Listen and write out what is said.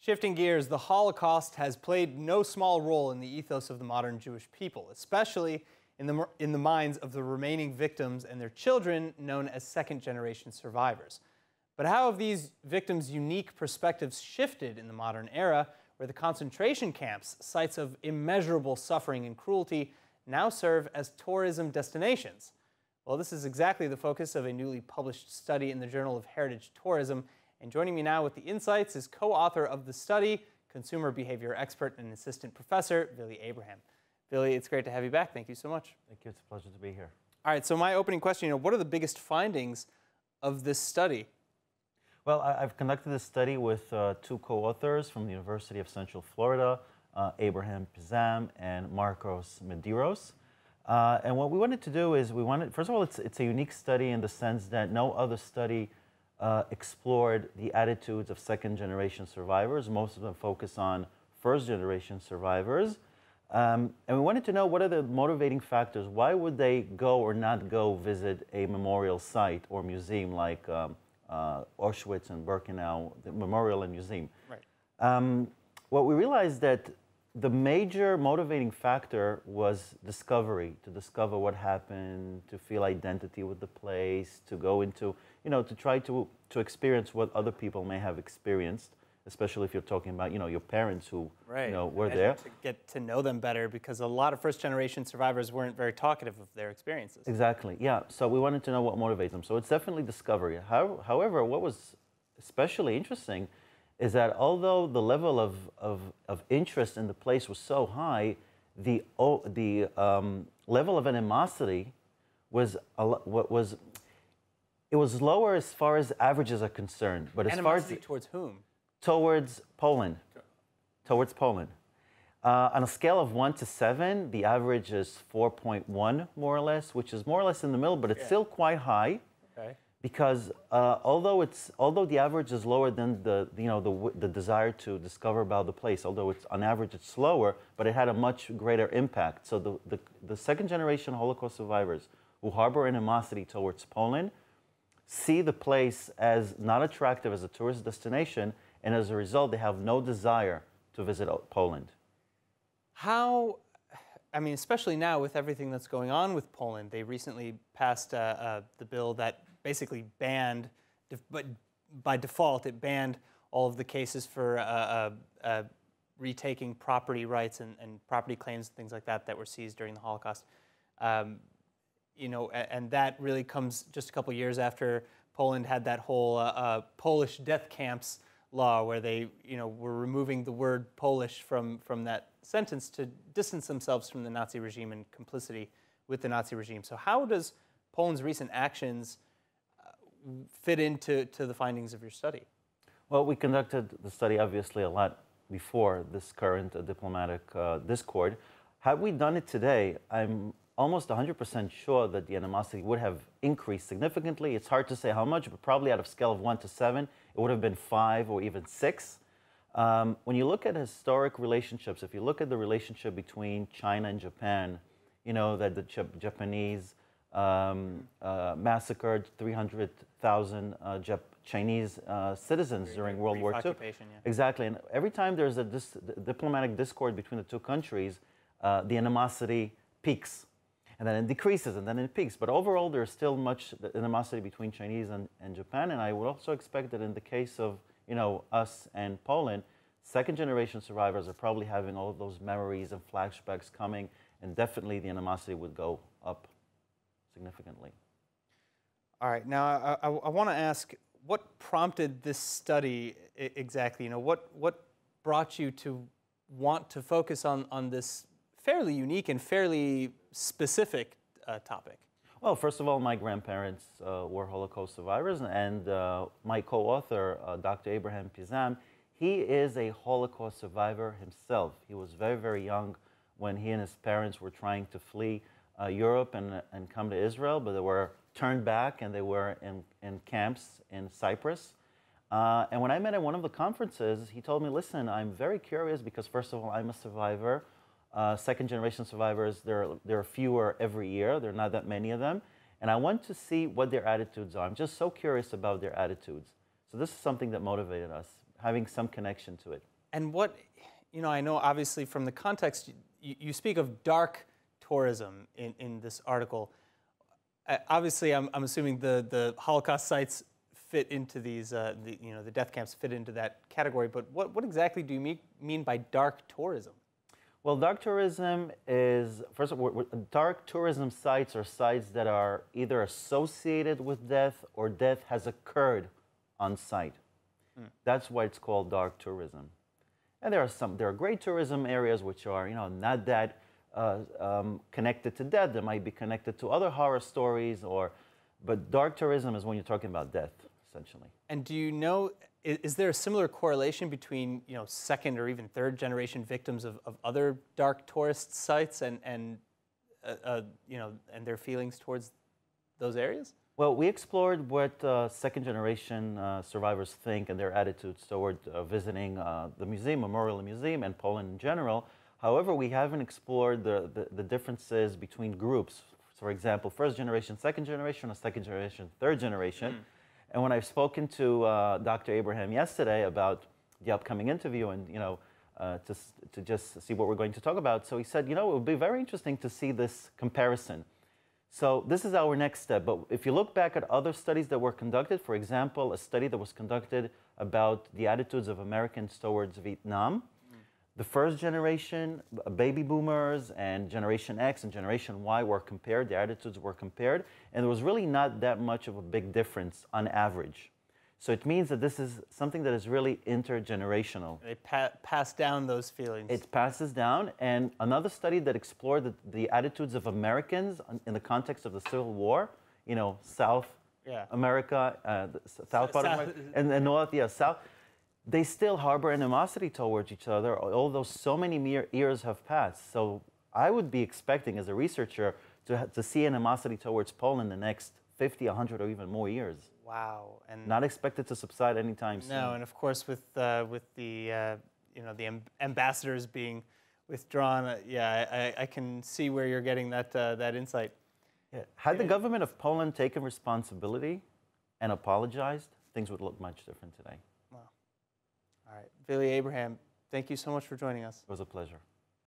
Shifting gears, the Holocaust has played no small role in the ethos of the modern Jewish people, especially in the minds of the remaining victims and their children, known as second-generation survivors. But how have these victims' unique perspectives shifted in the modern era, where the concentration camps, sites of immeasurable suffering and cruelty, now serve as tourism destinations? Well, this is exactly the focus of a newly published study in the Journal of Heritage Tourism. And joining me now with the insights is co-author of the study, consumer behavior expert and assistant professor, Vili Abraham. Vili, it's great to have you back. Thank you so much. Thank you. It's a pleasure to be here. All right, so my opening question, what are the biggest findings of this study? Well, I've conducted this study with two co-authors from the University of Central Florida, Abraham Pizam and Marcos Medeiros. And what we wanted to do is first of all, it's a unique study in the sense that no other study explored the attitudes of second-generation survivors. Most of them focus on first-generation survivers. And we wanted to know what are the motivating factors. Why would they go or not go visit a memorial site or museum like Auschwitz and Birkenau, the memorial and museum? Right. What we realized that the major motivating factor was discovery, to discover what happened, to feel identity with the place, to go into, to try to experience what other people may have experienced, especially if you're talking about, your parents who, right. Were there. To get to know them better, because a lot of first-generation survivors weren't very talkative of their experiences. Exactly, yeah. So we wanted to know what motivates them. So it's definitely discovery. However, what was especially interesting is that although the level of interest in the place was so high, the level of animosity was lower as far as averages are concerned. But as far as towards whom? Towards Poland. Okay. Towards Poland. On a scale of 1 to 7, the average is 4.1 more or less, which is more or less in the middle, but it's still quite high. Okay. Because although the average is lower than the desire to discover about the place, although it's on average it's slower, but it had a much greater impact. So the second generation Holocaust survivors who harbor animosity towards Poland see the place as not attractive as a tourist destination, and as a result they have no desire to visit Poland. How, especially now with everything that's going on with Poland, they recently passed the bill that basically banned, but by default, it banned all of the cases for retaking property rights and property claims and things like that that were seized during the Holocaust. And that really comes just a couple years after Poland had that whole Polish death camps law, where they, were removing the word Polish from that sentence to distance themselves from the Nazi regime and complicity with the Nazi regime. So how does Poland's recent actions fit into the findings of your study? Well, we conducted the study obviously a lot before this current diplomatic discord. Had we done it today, I'm almost 100% sure that the animosity would have increased significantly. It's hard to say how much, but probably out of a scale of 1 to 7, it would have been 5 or even 6. When you look at historic relationships, if you look at the relationship between China and Japan, that the Japanese massacred 300,000 Chinese citizens during World War II. Yeah. Exactly, and every time there's a diplomatic discord between the two countries, the animosity peaks, and then it decreases, and then it peaks. But overall, there's still much animosity between Chinese and Japan, and I would also expect that in the case of us and Poland, second-generation survivors are probably having all of those memories and flashbacks coming, and definitely the animosity would go up significantly. All right. Now, I want to ask, what prompted this study exactly? What brought you to want to focus on this fairly unique and fairly specific topic? Well, first of all, my grandparents were Holocaust survivors, and my co-author, Dr. Abraham Pizam, he is a Holocaust survivor himself. He was very, very young when he and his parents were trying to flee Europe and come to Israel, but they were turned back and they were in camps in Cyprus. And when I met at one of the conferences, he told me, listen, I'm very curious because first of all, I'm a survivor. Second-generation survivors, there are fewer every year. There are not that many of them. And I want to see what their attitudes are. I'm just so curious about their attitudes. So this is something that motivated us, having some connection to it. And what, I know obviously from the context, you speak of dark tourism in this article. Obviously, I'm assuming the Holocaust sites fit into these, the death camps fit into that category. But what exactly do you mean by dark tourism? Well, dark tourism is, first of all, dark tourism sites are sites that are either associated with death or death has occurred on site. That's why it's called dark tourism. And there are great tourism areas which are, not that connected to death. They might be connected to other horror stories, but dark tourism is when you're talking about death, essentially. And do you know, is there a similar correlation between, second or even third generation victims of other dark tourist sites and their feelings towards those areas? Well, we explored what second generation survivors think and their attitudes toward visiting the museum, Memorial Museum, and Poland in general. However, we haven't explored the differences between groups. For example, first generation, second generation, or second generation, third generation. And when I've spoken to Dr. Abraham yesterday about the upcoming interview and, to just see what we're going to talk about, so he said, it would be very interesting to see this comparison. So this is our next step. But if you look back at other studies that were conducted, for example, a study that was conducted about the attitudes of Americans towards Vietnam, the first generation, baby boomers, and Generation X and Generation Y were compared, the attitudes were compared, and there was really not that much of a big difference on average. So it means that this is something that is really intergenerational. They pass down those feelings. It passes down, and another study that explored the attitudes of Americans in the context of the Civil War, South America, the South part of America, and the North, South, they still harbor animosity towards each other, although so many years have passed. So I would be expecting, as a researcher, to see animosity towards Poland in the next 50, 100, or even more years. Wow, and not expected to subside anytime soon. No, and of course with the ambassadors being withdrawn, I can see where you're getting that insight. Yeah. Had the government of Poland taken responsibility and apologized, things would look much different today. Wow. All right, Billy Abraham, thank you so much for joining us. It was a pleasure.